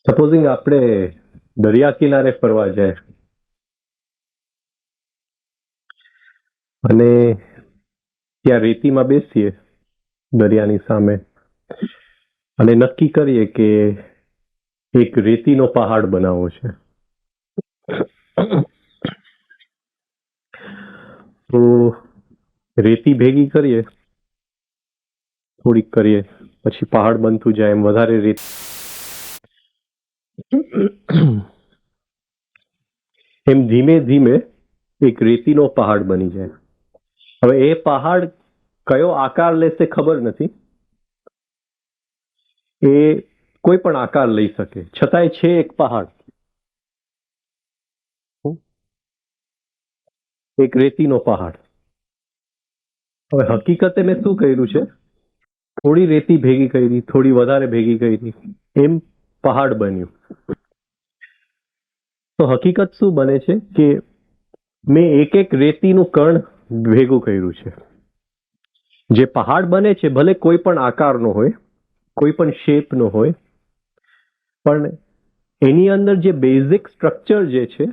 Supposing આપણે દરિયા કિનારે ફરવા જાય અને ત્યાં રેતીમાં બેસીએ દરિયાની સામે અને નક્કી કરીએ કે એક રેતીનો પહાડ બનાવવો છે. તો રેતી ભેગી કરીએ, થોડીક કરીએ, પછી પહાડ બનતું જાય, એમ વધારે રેતી એમ ધીમે ધીમે એક રેતીનો પહાડ બની જાય. હવે એ પહાડ કયો આકાર લેશે ખબર નથી. એ કોઈ પણ આકાર લઈ શકે, છતાંય છે એક પહાડ, એક રેતીનો પહાડ. હવે હકીકતે મેં શું કર્યું છે, થોડી રેતી ભેગી કરી, થોડી વધારે ભેગી કરી, એમ પહાડ બન્યું. તો હકીકત શું બને છે કે મેં એક એક રેતીનું કણ ભેગું કર્યું છે. જે પહાડ બને છે ભલે કોઈ પણ આકારનો હોય, કોઈ પણ શેપનો હોય, પણ એની અંદર જે બેઝિક સ્ટ્રક્ચર જે છે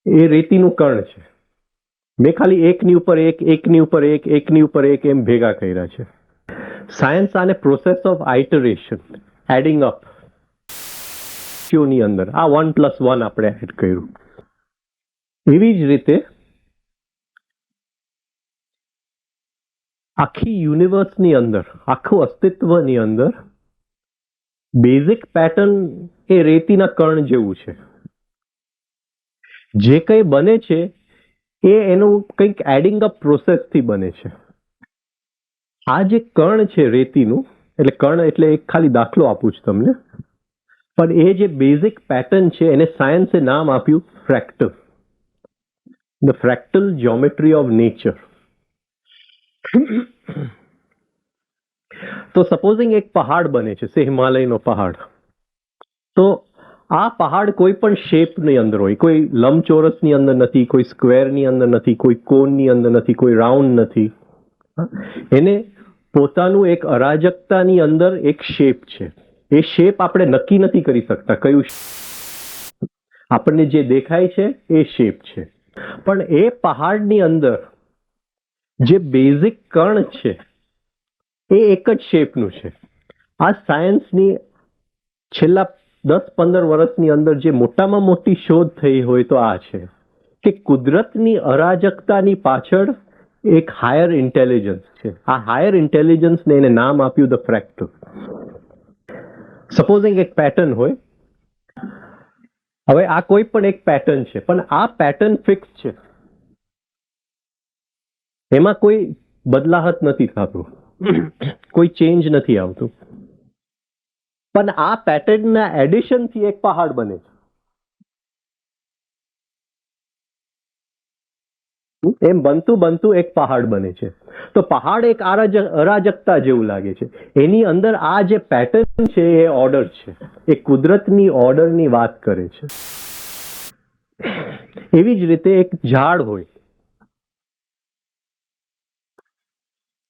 એ રેતીનું કણ છે. મેં ખાલી એકની ઉપર એક, એકની ઉપર એક, એકની ઉપર એક એમ ભેગા કર્યા છે. સાયન્સ આને પ્રોસેસ ઓફ આઇટરેશન, એડિંગ અપ ની અંદર આ 1+1 આપણે એડ કર્યું. એવી જ રીતે આખી યુનિવર્સની અંદર, આખું અસ્તિત્વની અંદર બેઝિક પેટર્ન એ રેતીના કણ જેવું છે. જે કંઈ બને છે એ એનું કંઈક એડિંગ અપ પ્રોસેસથી બને છે. આ જે કણ છે રેતીનું, એટલે કણ એટલે એક ખાલી દાખલો આપું છું તમને, પણ એ જે બેઝિક પેટર્ન છે એને સાયન્સે નામ આપ્યું ફ્રેક્ટલ, ધ ફ્રેક્ટલ જ્યોમેટ્રી ઓફ નેચર. તો સપોઝિંગ એક પહાડ બને છે, સે હિમાલયનો પહાડ. તો આ પહાડ કોઈ પણ શેપની અંદર હોય, કોઈ લંબચોરસની અંદર નથી, કોઈ સ્ક્વેરની અંદર નથી, કોઈ કોનની અંદર નથી, કોઈ રાઉન્ડ નથી. એને પોતાનું એક અરાજકતાની અંદર એક શેપ છે. એ શેપ આપણે નક્કી નથી કરી શકતા કયું આપણને જે દેખાય છે એ શેપ છે. પણ એ પહાડની અંદર જે બેઝિક કણ છે એ એક જ શેપનું છે. આ સાયન્સની છેલ્લા 10-15 વર્ષની અંદર જે મોટામાં મોટી શોધ થઈ હોય તો આ છે કે કુદરતની અરાજકતાની પાછળ એક હાયર ઇન્ટેલિજન્સ છે. આ હાયર ઇન્ટેલિજન્સને એને નામ આપ્યું ધ ફ્રેક્ટલ. સપોઝિંગ એક પેટર્ન હોય, હવે આ કોઈ પણ એક પેટર્ન છે, પણ આ પેટર્ન ફિક્સ છે, એમાં કોઈ બદલાહટ નથી થતું, કોઈ ચેન્જ નથી આવતું. પણ આ પેટર્નના એડિશનથી એક પહાડ બને છે. એમ બનતું બનતું એક પહાડ બને છે. તો પહાડ એક અરાજકતા જેવું લાગે છે. એની અંદર આ જે પેટર્ન છે એ ઓર્ડર છે, એ કુદરતની ઓર્ડરની વાત કરે છે. એવી જ રીતે એક ઝાડ હોય,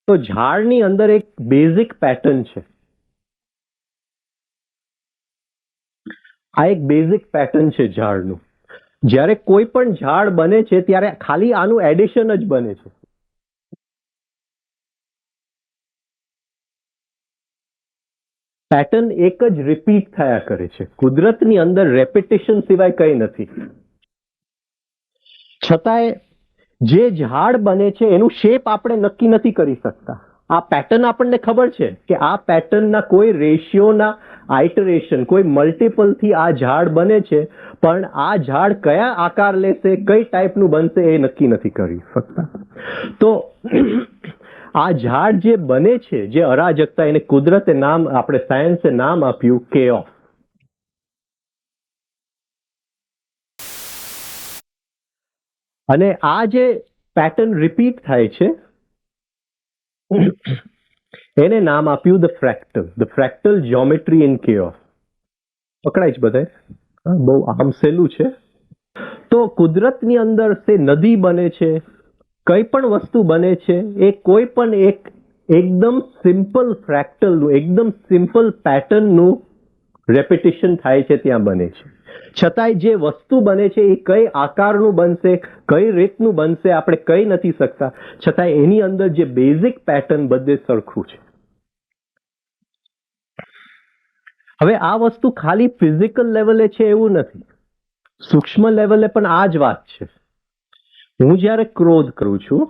તો ઝાડની અંદર એક બેઝિક પેટર્ન છે. આ એક બેઝિક પેટર્ન છે ઝાડનું. જ્યારે કોઈ પણ ઝાડ બને છે ત્યારે ખાલી આનું એડિશન જ બને છે. પેટર્ન એક જ રિપીટ થયા કરે છે. કુદરતની અંદર રેપિટેશન સિવાય કંઈ નથી. છતાંય જે ઝાડ બને છે એનું શેપ આપણે નક્કી નથી કરી શકતા. આ પેટર્ન આપણને ખબર છે કે આ પેટર્નના કોઈ રેશિયોના આઇટરેશન, કોઈ મલ્ટિપલથી આ ઝાડ બને છે, પણ આ ઝાડ કયા આકાર લેશે, કઈ ટાઈપનું બનશે એ નક્કી નથી કરી શકતા. તો આ ઝાડ જે બને છે, જે અરાજકતા, એને કુદરતે નામ, આપણે સાયન્સે નામ આપ્યું કેઓસ. અને આ જે પેટર્ન રિપીટ થાય છે એને નામ આપ્યું ધ ફ્રેક્ટલ જ્યોમેટ્રી ઇન કેઓસ. પકડાય છે બધાય? બહુ આમ સહેલું છે. તો કુદરતની અંદર તે નદી બને છે, કઈ પણ વસ્તુ બને છે, એ કોઈ પણ એક એકદમ સિમ્પલ ફ્રેક્ટલનું, એકદમ સિમ્પલ પેટર્નનું રેપિટેશન થાય છે, ત્યાં બને છે. છતાંય જે વસ્તુ બને છે એ કઈ આકારનું બનશે, કઈ રીતનું બનશે, આપણે કહી નથી શકતા. છતાંય એની અંદર જે બેઝિક પેટર્ન બધે સરખું છે. હવે આ વસ્તુ ખાલી ફિઝિકલ લેવલે છે એવું નથી, સૂક્ષ્મ લેવલે પણ આ જ વાત છે. હું જ્યારે ક્રોધ કરું છું,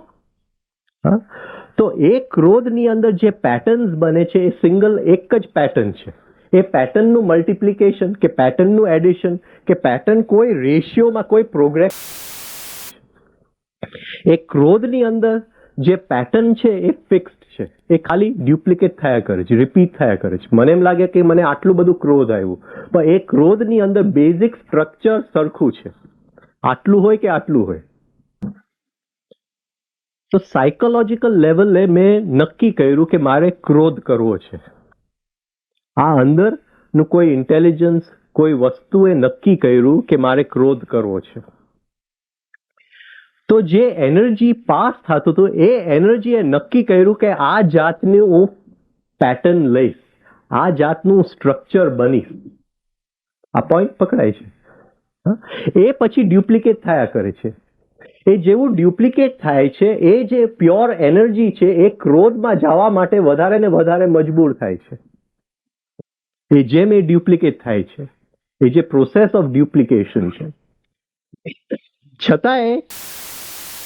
તો એ ક્રોધની અંદર જે પેટર્ન્સ બને છે એ સિંગલ એક જ પેટર્ન છે. એ પેટર્નનું મલ્ટિપ્લિકેશન કે પેટર્નનું એડિશન કે પેટર્ન કોઈ રેશિયોમાં કોઈ પ્રોગ્રેસ. એ ક્રોધની અંદર જે પેટર્ન છે એ ફિક્સ્ડ છે, એ ખાલી ડ્યુપ્લિકેટ થયા કરે છે, રિપીટ થયા કરે છે. મને એમ લાગે કે મને આટલું બધું ક્રોધ આવ્યું, પણ એ ક્રોધની અંદર બેઝિક સ્ટ્રક્ચર સરખું છે, આટલું હોય કે આટલું હોય. તો સાયકોલોજીકલ લેવલે મેં નક્કી કર્યું કે મારે ક્રોધ કરવો છે. આ અંદરનું કોઈ ઇન્ટેલિજન્સ, કોઈ વસ્તુએ નક્કી કર્યું કે મારે ક્રોધ કરવો છે. તો જે એનર્જી પાસ થતું હતું એ એનર્જીએ નક્કી કર્યું કે આ જાતની હું પેટર્ન લઈશ, આ જાતનું સ્ટ્રક્ચર બનીશ. આ પોઈન્ટ પકડાય છે? એ પછી ડ્યુપ્લિકેટ થયા કરે છે. એ જેવું ડ્યુપ્લિકેટ થાય છે, એ જે પ્યોર એનર્જી છે એ ક્રોધમાં જવા માટે વધારે ને વધારે મજબૂર થાય છે. એ જેમ એ ડ્યુપ્લિકેટ થાય છે, એ જે પ્રોસેસ ઓફ ડ્યુપ્લિકેશન છે, છતાંય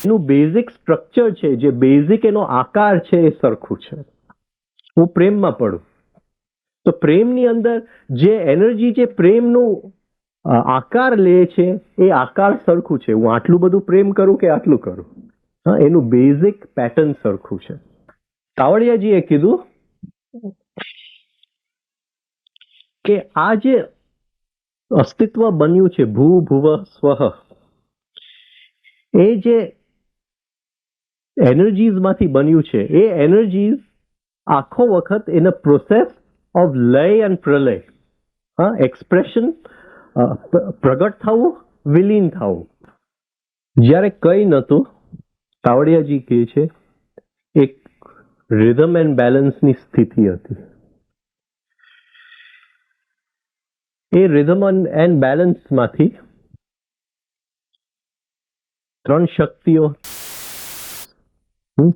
એનું બેઝિક સ્ટ્રક્ચર છે, જે બેઝિક એનો આકાર છે એ સરખું છે. હું પ્રેમમાં પડું તો પ્રેમની અંદર જે એનર્જી, જે પ્રેમનું આકાર લે છે એ આકાર સરખું છે. હું આટલું બધું પ્રેમ કરું કે આટલું કરું, એનું બેઝિક પેટર્ન સરખું છે. કાવડિયાજીએ કીધું કે આ જે અસ્તિત્વ બન્યું છે, ભૂ ભુવ સ્વઃ, એ જે એનર્જીઝમાંથી બન્યું છે, એ એનર્જીઝ આખો વખત ઇન અ પ્રોસેસ ઓફ લય એન્ડ પ્રલય, એક્સપ્રેશન, પ્રગટ થવું, વિલીન થવું. જ્યારે કઈ નહોતું, કાવડિયાજી કહે છે એક રિધમ એન્ડ બેલેન્સની સ્થિતિ હતી. એ રિધમ એન્ડ બેલેન્સમાંથી ત્રણ શક્તિઓ,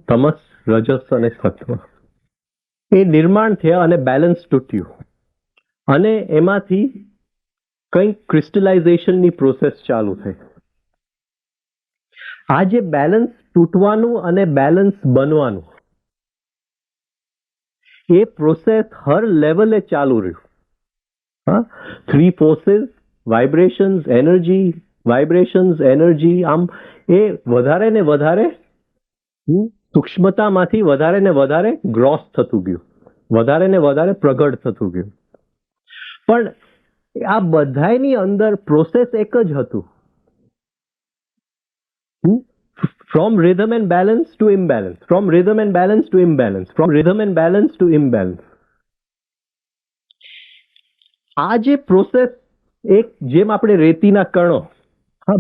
તમસ, રજસ અને સત્વ, એ નિર્માણ થયા અને બેલેન્સ તૂટ્યું. અને એમાંથી કંઈક ક્રિસ્ટલાઇઝેશનની પ્રોસેસ ચાલુ થઈ. આ જે બેલેન્સ તૂટવાનું અને બેલેન્સ બનવાનું, એ પ્રોસેસ હર લેવલે ચાલુ રહ્યું. Three forces, vibrations, energy, vibrations, energy, આમ એ વધારે ને વધારે સૂક્ષ્મતામાંથી વધારે ને વધારે ગ્રોસ થતું ગયું, વધારે ને વધારે પ્રગટ થતું ગયું. પણ આ બધાની અંદર પ્રોસેસ એક જ હતું, from rhythm and balance to imbalance, from rhythm and balance to imbalance, from rhythm and balance to imbalance. આ જે પ્રોસેસ, એક જેમ આપણે રેતીના કણો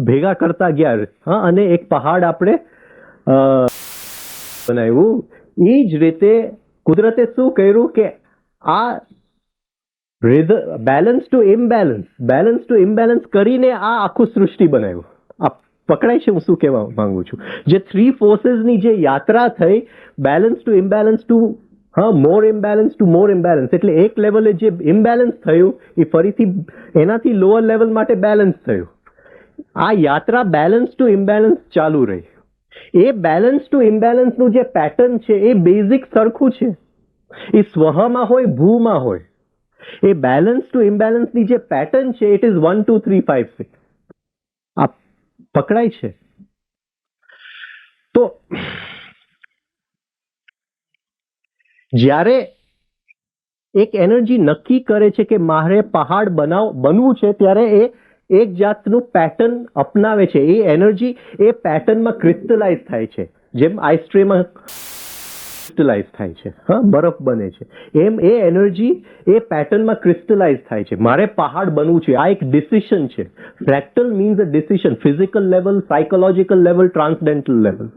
ભેગા કરતા ગયા અને એક પહાડ આપણે બનાવ્યું, એ જ રીતે કુદરતે શું કર્યું કે આ બેલેન્સ ટુ ઇમ્બેલેન્સ કરીને આ આખું સૃષ્ટિ બનાવ્યું. આ પકડાય છે હું શું કહેવા માંગુ છું? જે થ્રી ફોર્સીસની જે યાત્રા થઈ, balance to imbalance two more imbalance two more imbalance, એટલે એક લેવલે જે ઇમ્બેલેન્સ થયું એ ફરીથી એનાથી લોઅર લેવલ માટે બેલેન્સ થયું. આ યાત્રા બેલેન્સ ટુ ઇમ્બેલેન્સ ચાલુ રહી. એ બેલેન્સ ટુ ઇમ્બેલેન્સનું જે પેટર્ન છે એ બેઝિક સરખું છે. એ સ્વહમાં હોય, ભૂમાં હોય. એ બેલેન્સ ટુ ઇમ્બેલેન્સની જે પેટર્ન છે, ઇટ ઇઝ 1 2 3 5 6. આ પકડાય છે? તો જ્યારે એક એનર્જી નક્કી કરે છે કે મારે પહાડ બનવું છે, ત્યારે એ એક જાતનું પેટર્ન અપનાવે છે. એ એનર્જી એ પેટર્નમાં ક્રિસ્ટલાઇઝ થાય છે, જેમ આઈસ ટ્રેમાં ક્રિસ્ટલાઇઝ થાય છે, હા, બરફ બને છે, એમ એ એનર્જી એ પેટર્નમાં ક્રિસ્ટલાઇઝ થાય છે. મારે પહાડ બનવું છે, આ એક ડિસિશન છે. Fractal means a decision, physical level, psychological level, transcendental level.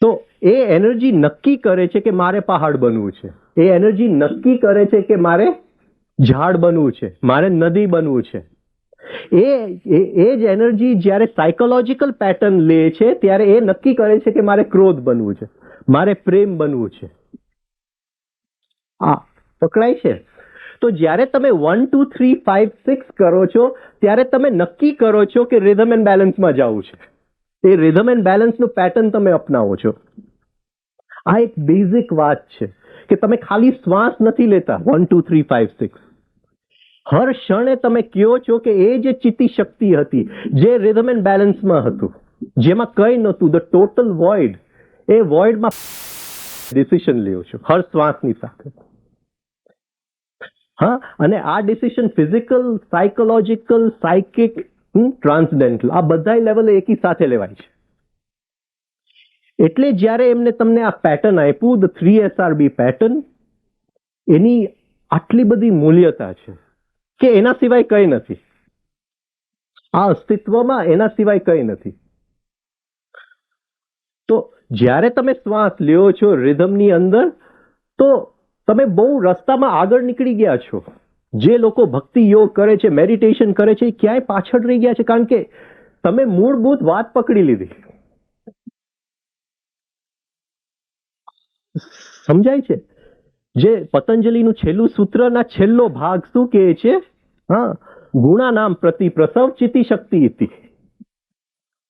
તો એ એનર્જી નક્કી કરે છે કે મારે પહાડ બનવું છે. એ એનર્જી નક્કી કરે છે કે મારે ઝાડ બનવું છે, મારે નદી બનવું છે. એ જ એનર્જી જ્યારે સાયકોલોજીકલ પેટર્ન લે છે, ત્યારે એ નક્કી કરે છે કે મારે ક્રોધ બનવું છે, મારે પ્રેમ બનવું છે. આ પકડાય છે? તો જ્યારે તમે 1 2 3 5 6 કરો છો, ત્યારે તમે નક્કી કરો છો કે રિધમ એન્ડ બેલેન્સમાં જવું છે. એ રિધમ એન્ડ બેલેન્સનું પેટર્ન તમે અપનાવો છો. આ એક બેઝિક વાત છે કે તમે ખાલી શ્વાસ નથી લેતા 1 2 3 5 6. હર ક્ષણે તમે કહો છો કે એ જે ચિત્તી શક્તિ હતી, જે રિધમ એન્ડ બેલેન્સમાં હતું, જેમાં કંઈ નહોતું, ધ ટોટલ વોઇડ, એ વોઇડમાં ડિસિશન લ્યો છો હર શ્વાસની સાથે. હા, અને આ decision physical, psychological, psychic, transcendental, આ બધા લેવલે એકી સાથે લેવાય છે. એટલે જ્યારે એમને તમને આ પેટર્ન આપ્યું, ધ 3SRB પેટર્ન, એની આટલી બધી મૂલ્યતા છે કે એના સિવાય કંઈ નથી. આ અસ્તિત્વમાં એના સિવાય કંઈ નથી. તો જ્યારે તમે શ્વાસ લ્યો છો રિધમની અંદર, તો તમે બહુ રસ્તામાં આગળ નીકળી ગયા છો. જે લોકો ભક્તિ યોગ કરે છે, મેડિટેશન કરે છે, એ ક્યાંય પાછળ રહી ગયા છે, કારણ કે તમે મૂળભૂત વાત પકડી લીધી. સમજાય છે? જે પતંજલિનું છેલ્લું સૂત્રના છેલ્લો ભાગ શું કહે છે? હા, ગુણાનામ પ્રતિ પ્રસવ ચિતિ શક્તિ ઇતિ.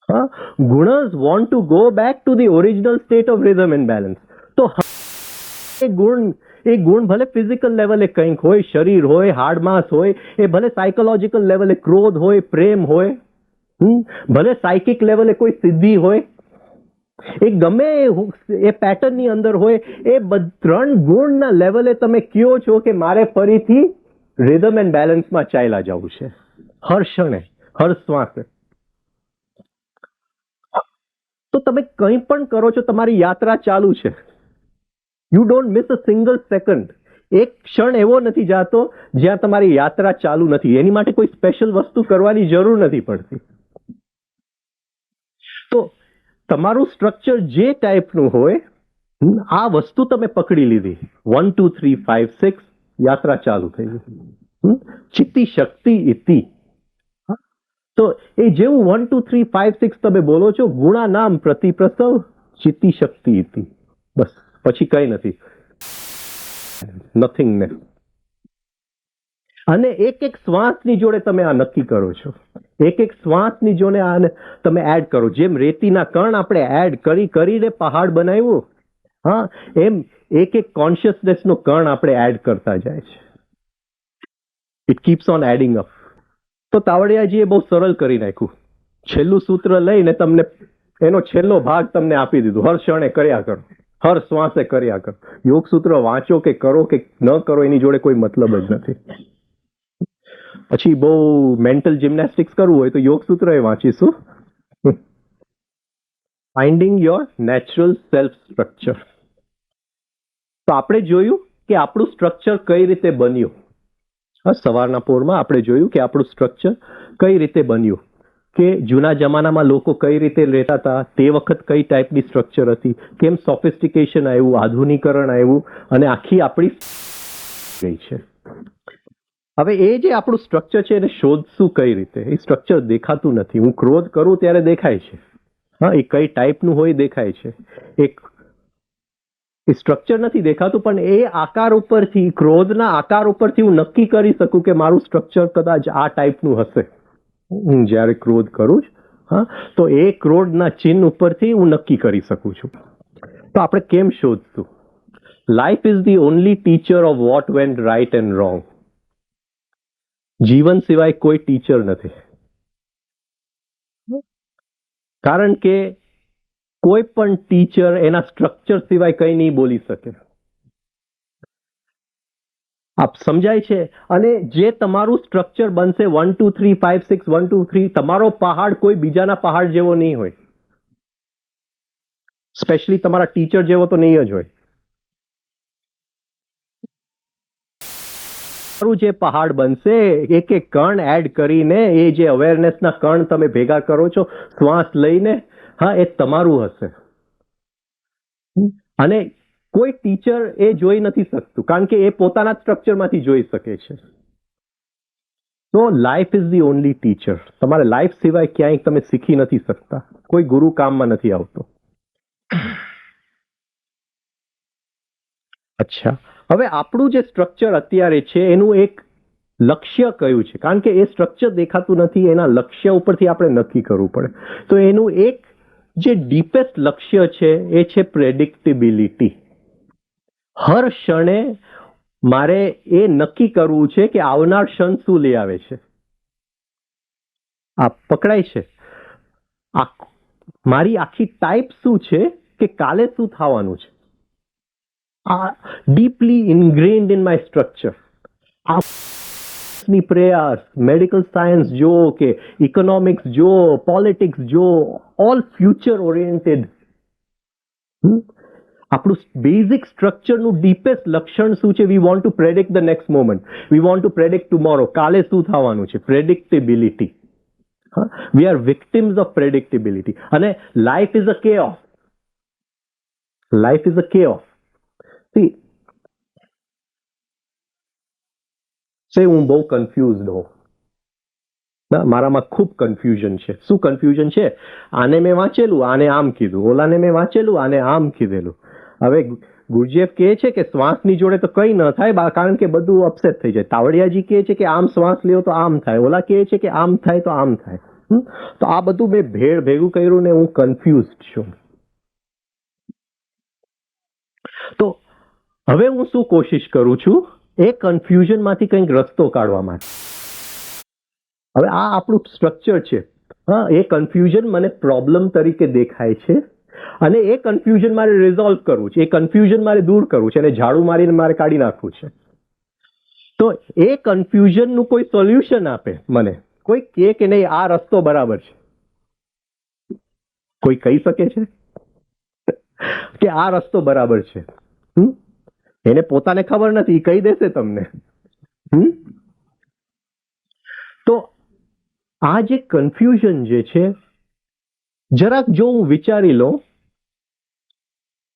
હા, ગુણસ want to go back to the original state of rhythm and balance. તો એ ગુણ ભલે ફિઝિકલ લેવલે કંઈક હોય, શરીર હોય, હાડમાસ હોય, એ ભલે સાયકોલોજીકલ લેવલે ક્રોધ હોય, પ્રેમ હોય, ભલે સાયકિક લેવલે કોઈ સિદ્ધિ હોય, એ ગમે એ પેટર્નની અંદર હોય, એ 3 ગુણના લેવલે તમે કહો છો કે મારે ફરીથી રિધમ એન્ડ બેલેન્સમાં ચાલ્યા જવું છે, હર ક્ષણે, હર શ્વાસે. તો તમે કંઈ પણ કરો છો, તમારી યાત્રા ચાલુ છે. You don't miss a single second. એક ક્ષણ એવો નથી જાતો જ્યાં તમારી યાત્રા ચાલુ નથી. એની માટે કોઈ સ્પેશિયલ વસ્તુ કરવાની જરૂર નથી પડતી. તો તમારું સ્ટ્રક્ચર જે ટાઈપનું હોય, આ વસ્તુ તમે પકડી લીધી, 1 2 3 5 6, યાત્રા ચાલુ થઈ ગઈ. ચિત્તી શક્તિ ઇતિ. તો એ જેવું 1 2 3 5 6 તમે બોલો છો, ગુણાનામ પ્રતિ પ્રસવ ચિત્તી શક્તિ ઇતિ, બસ, પછી કઈ નથી, નથિંગનેસ. અને એક એક શ્વાસની જોડે તમે આ નક્કી કરો છો. એક એક શ્વાસની જોડે આને તમે એડ કરો. જેમ રેતીના કણ આપણે એડ કરીને પહાડ બનાવ્યું, હા, એમ એક એક કોન્શિયસનેસનો કણ આપણે એડ કરતા જાય છે. It keeps on adding up. તો તાવડિયાજીએ બહુ સરળ કરી નાખ્યું. છેલ્લું સૂત્ર લઈને તમને એનો છેલ્લો ભાગ તમને આપી દીધું. હર ક્ષણે કર્યા કરો, હર શ્વાસે કર્યા કરો. યોગ સૂત્ર વાંચો કે કરો કે ન કરો, એની જોડે કોઈ મતલબ જ નથી. પછી બહુ મેન્ટલ જિમ્નેસ્ટિક્સ કરવું હોય તો યોગ સૂત્ર એ વાંચીશું. Finding your natural self structure. તો આપણે જોયું કે આપણું સ્ટ્રક્ચર કઈ રીતે બન્યું. સવારના પોરમાં આપણે જોયું કે આપણું સ્ટ્રક્ચર કઈ રીતે બન્યું, કે જૂના જમાનામાં લોકો કઈ રીતે રહેતા હતા, તે વખત કઈ ટાઈપની સ્ટ્રક્ચર હતી, કેમ સોફિસ્ટિકેશન આવ્યું, આધુનિકરણ આવ્યું, અને આખી આપણી ગઈ છે. હવે એ જે આપણું સ્ટ્રક્ચર છે એને શોધશું કઈ રીતે? એ સ્ટ્રક્ચર દેખાતું નથી. હું ક્રોધ કરું ત્યારે દેખાય છે, હા, એ કઈ ટાઈપનું હોય દેખાય છે. એ સ્ટ્રક્ચર નથી દેખાતું, પણ એ આકાર ઉપરથી, ક્રોધના આકાર ઉપરથી હું નક્કી કરી શકું કે મારું સ્ટ્રક્ચર કદાચ આ ટાઈપનું હશે. હું જ્યારે ક્રોધ કરું છું, હા, તો એ ક્રોધના ચિહ્ન ઉપરથી હું નક્કી કરી શકું છું. તો આપણે કેમ શોધશું? Life is the only teacher of what went right and wrong. જીવન સિવાય કોઈ ટીચર નથી. કારણ કે કોઈ પણ ટીચર એના સ્ટ્રક્ચર સિવાય કંઈ નહીં બોલી શકે. આપ સમજાય છે? અને જે તમારું સ્ટ્રક્ચર બનશે 1 2 3 5 6 1 2 3, તમારો પહાડ કોઈ બીજાના પહાડ જેવો નહીં હોય, સ્પેશિયલી તમારા ટીચર જેવો તો નહીં જ હોય. તમારું જે પહાડ બનશે, એક એક કણ એડ કરીને, એ જે અવેરનેસના કણ તમે ભેગા કરો છો શ્વાસ લઈને, હા, એ તમારું હશે. અને કોઈ ટીચર એ જોઈ નથી શકતું, કારણ કે એ પોતાના સ્ટ્રક્ચરમાંથી જોઈ શકે છે. તો life is the only teacher. તમારે લાઈફ સિવાય ક્યાંય તમે શીખી નથી શકતા. કોઈ ગુરુ કામમાં નથી આવતો. અચ્છા, હવે આપણું જે સ્ટ્રક્ચર અત્યારે છે એનું એક લક્ષ્ય કયું છે? કારણ કે એ સ્ટ્રક્ચર દેખાતું નથી, એના લક્ષ્ય ઉપરથી આપણે નક્કી કરવું પડે. તો એનું એક જે ડીપેસ્ટ લક્ષ્ય છે એ છે પ્રેડિક્ટેબિલિટી. હર ક્ષણે મારે એ નક્કી કરવું છે કે આવનાર ક્ષણ શું લઈ આવે છે. આ પકડાય છે? મારી આખી ટાઈપ શું છે કે કાલે શું થવાનું છે. આ ડીપલી ઇન્ગ્રેન્ડ ઇન માય સ્ટ્રક્ચર. ની પ્રયાસ, મેડિકલ સાયન્સ જો કે ઇકોનોમિક્સ જો, પોલિટિક્સ જો, ઓલ ફ્યુચર ઓરિએન્ટેડ. આપણું બેઝિક સ્ટ્રક્ચરનું ડીપેસ્ટ લક્ષણ શું છે? We want to predict the next moment. We want to predict tomorrow. કાલે શું થવાનું છે? Predictability. We are victims of predictability. અને life is a chaos. Life is a chaos. See, હું બહુ કન્ફ્યુઝડ હોઉં. મારામાં ખૂબ કન્ફ્યુઝન છે. શું કન્ફ્યુઝન છે? આને મેં વાંચેલું, આને આમ કીધું. ઓલાને મેં વાંચેલું, આને આમ કીધેલું. હવે ગુરજેફ કહે છે કે શ્વાસની જોડે તો કંઈ ન થાય, કારણ કે બધું અપસેટ થઈ જાય. તાવડિયાજી કહે છે કે આમ શ્વાસ લ્યો તો આમ થાય. ઓલા કહે છે કે આમ થાય તો આમ થાય. તો આ બધું મેં ભેગું કર્યું ને હું કન્ફ્યુઝડ છું. તો હવે હું શું કોશિશ કરું છું? એ કન્ફ્યુઝનમાંથી કંઈક રસ્તો કાઢવા માટે. હવે આ આપણું સ્ટ્રક્ચર છે. હા, એ કન્ફ્યુઝન મને પ્રોબ્લેમ તરીકે દેખાય છે અને એ કન્ફ્યુઝન મારે રિઝોલ્વ કરવું છે. એ કન્ફ્યુઝન મારે દૂર કરવું છે અને ઝાડુ મારીને મારે કાઢી નાખવું છે. તો એ કન્ફ્યુઝનનું કોઈ સોલ્યુશન આપે મને. કોઈ કહે કે નહીં આ રસ્તો બરાબર છે. કોઈ કહી શકે છે કે આ રસ્તો બરાબર છે? એને પોતાને ખબર નથી, કહી દેશે તમને. તો આ જે કન્ફ્યુઝન જે છે, જરાક જો હું વિચારી લઉં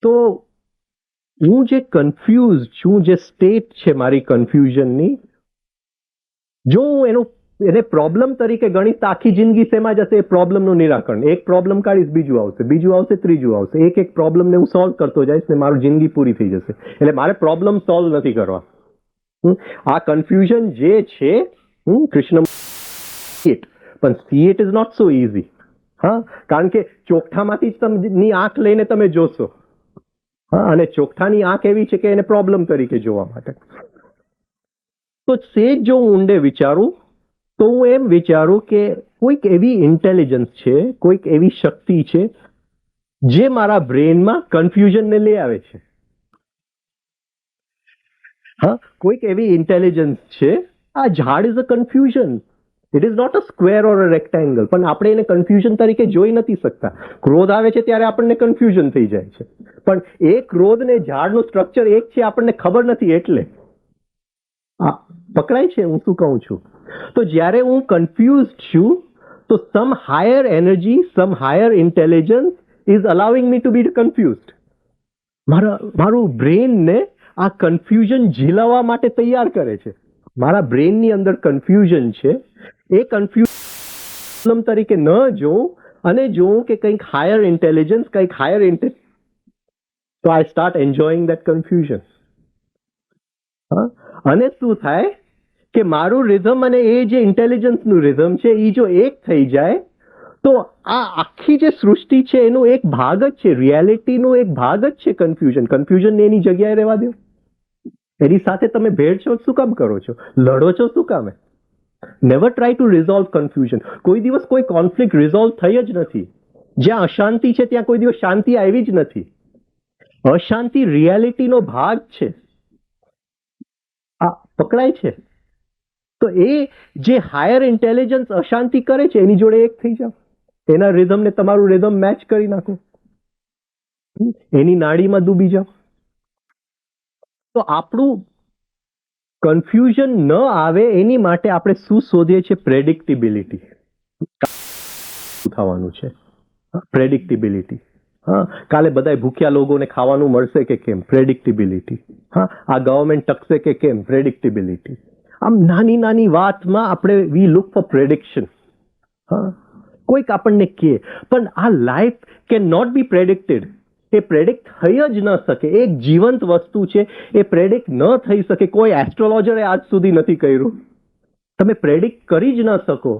તો હું જે કન્ફ્યુઝ છું, જે સ્ટેટ છે મારી કન્ફ્યુઝનની, જો હું એને પ્રોબ્લેમ તરીકે ગણીશ તો આખી જિંદગી શેમાં જશે? એ પ્રોબ્લેમનું નિરાકરણ. એક પ્રોબ્લેમ કાઢીશ, બીજું આવશે, બીજું આવશે, ત્રીજું આવશે. એક એક પ્રોબ્લેમને હું સોલ્વ કરતો જઈશ ને મારું જિંદગી પૂરી થઈ જશે. એટલે મારે પ્રોબ્લેમ સોલ્વ નથી કરવા. આ કન્ફ્યુઝન જે છે, કૃષ્ણ, પણ see it is not so easy. હા, કારણ કે ચોકઠામાંથી જ તમની આંખ લઈને તમે જોશો. હા, અને ચોકઠાની આંખ એવી છે કે એને પ્રોબ્લેમ તરીકે જોવા માટે. તો સેજ જો હું ઊંડે વિચારું તો હું એમ વિચારું કે કોઈક એવી ઇન્ટેલિજન્સ છે, કોઈક એવી શક્તિ છે જે મારા બ્રેનમાં કન્ફ્યુઝનને લઈ આવે છે. હા, કોઈક એવી ઇન્ટેલિજન્સ છે. આ ઝાડ is a confusion. It is not a square or a rectangle. પણ આપણે એને કન્ફ્યુઝન તરીકે જોઈ નથી શકતા. ક્રોધ આવે છે ત્યારે આપણને કન્ફ્યુઝન થઈ જાય છે. પણ એ ક્રોધ ને ઝાડનું સ્ટ્રક્ચર એક છે, આપણને ખબર નથી. એટલે પકડાય છે હું શું કહું છું? તો જ્યારે હું કન્ફ્યુઝડ છું તો some higher energy, some higher intelligence is allowing me to be confused. મારું બ્રેનને આ કન્ફ્યુઝન ઝીલાવવા માટે તૈયાર કરે છે. મારા બ્રેનની અંદર કન્ફ્યુઝન છે, એ કન્ફ્યુઝન તરીકે ન જોઉં અને જોઉં કે કંઈક હાયર ઇન્ટેલિજન્સ, કંઈક હાયર તો આઈ સ્ટાર્ટ એન્જોયિંગ દેટ કન્ફ્યુઝન. અને શું થાય કે મારું રિધમ અને એ જે ઇન્ટેલિજન્સનું રિધમ છે એ જો એક થઈ જાય તો આ આખી જે સૃષ્ટિ છે એનો એક ભાગ જ છે, રિયાલિટીનો એક ભાગ જ છે કન્ફ્યુઝન. કન્ફ્યુઝનને એની જગ્યાએ રહેવા દો. એની સાથે તમે ભેળસેળ શું કામ કરો છો? લડો છો શું કામે? Never try to resolve confusion. કોઈ દિવસ કોઈ કોન્ફ્લિક્ટ રિઝોલ્વ થઈ જ નથી. જ્યાં અશાંતિ છે ત્યાં કોઈ દિવસ શાંતિ આવી જ નથી. અશાંતિ રિયાલિટીનો ભાગ છે. આ પકડાય છે. તો એ જે હાયર ઇન્ટેલિજન્સ અશાંતિ કરે છે એની જોડે એક થઈ જાઓ, એના રિધમને તમારું રિધમ મેચ કરી નાખો, એની નાડીમાં ડૂબી જાઓ. તો આપણું કન્ફ્યુઝન ન આવે એની માટે આપણે શું શોધીએ છીએ? પ્રેડિક્ટિબિલિટી. થવાનું છે પ્રેડિક્ટિબિલિટી. હા, કાલે બધા ભૂખ્યા લોકોને ખાવાનું મળશે કે કેમ? પ્રેડિક્ટિબિલિટી. હા, આ ગવર્મેન્ટ ટકશે કે કેમ? પ્રેડિક્ટિબિલિટી. આમ નાની નાની વાતમાં આપણે વી લુક ફોર પ્રેડિક્શન. હા, કોઈક આપણને કહે, પણ આ life can not be predicted. એ પ્રેડિક્ટ થઈ જ ન શકે. એક જીવંત વસ્તુ છે, એ પ્રેડિક્ટ ન થઈ શકે. કોઈ એસ્ટ્રોલોજરે આજ સુધી નથી કર્યું. તમે પ્રેડિક્ટ કરી જ ન શકો,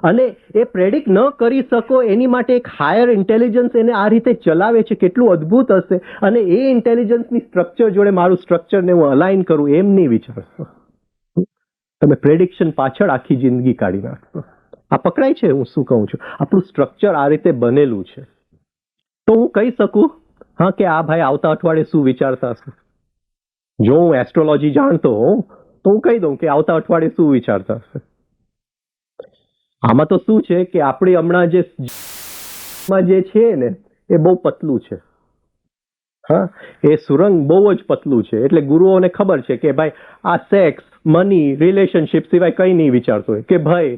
અને એ પ્રેડિક્ટ ન કરી શકો એની માટે એક હાયર ઇન્ટેલિજન્સ એને આ રીતે ચલાવે છે. કેટલું અદ્ભુત હશે! અને એ ઇન્ટેલિજન્સની સ્ટ્રક્ચર જોડે મારું સ્ટ્રક્ચરને હું અલાઇન કરું એમ નહીં વિચારશો. તમે પ્રેડિક્શન પાછળ આખી જિંદગી કાઢી નાખશો. આ પકડાય છે હું શું કહું છું? આપણું સ્ટ્રક્ચર આ રીતે બનેલું છે. તો હું કહી શકું હા કે આ ભાઈ આવતા અઠવાડિયે શું વિચારતા હશે. જો હું એસ્ટ્રોલોજી જાણતો હોઉં તો હું કહી દઉં કે આવતા અઠવાડિયે શું વિચારતા હશે. આમાં તો શું છે કે આપણી હમણાં જે છે ને એ બહુ પતલું છે. હા, એ સુરંગ બહુ જ પતલું છે. એટલે ગુરુઓને ખબર છે કે ભાઈ આ સેક્સ, મની, રિલેશનશિપ સિવાય કંઈ નહીં વિચારતો હોય કે ભાઈ.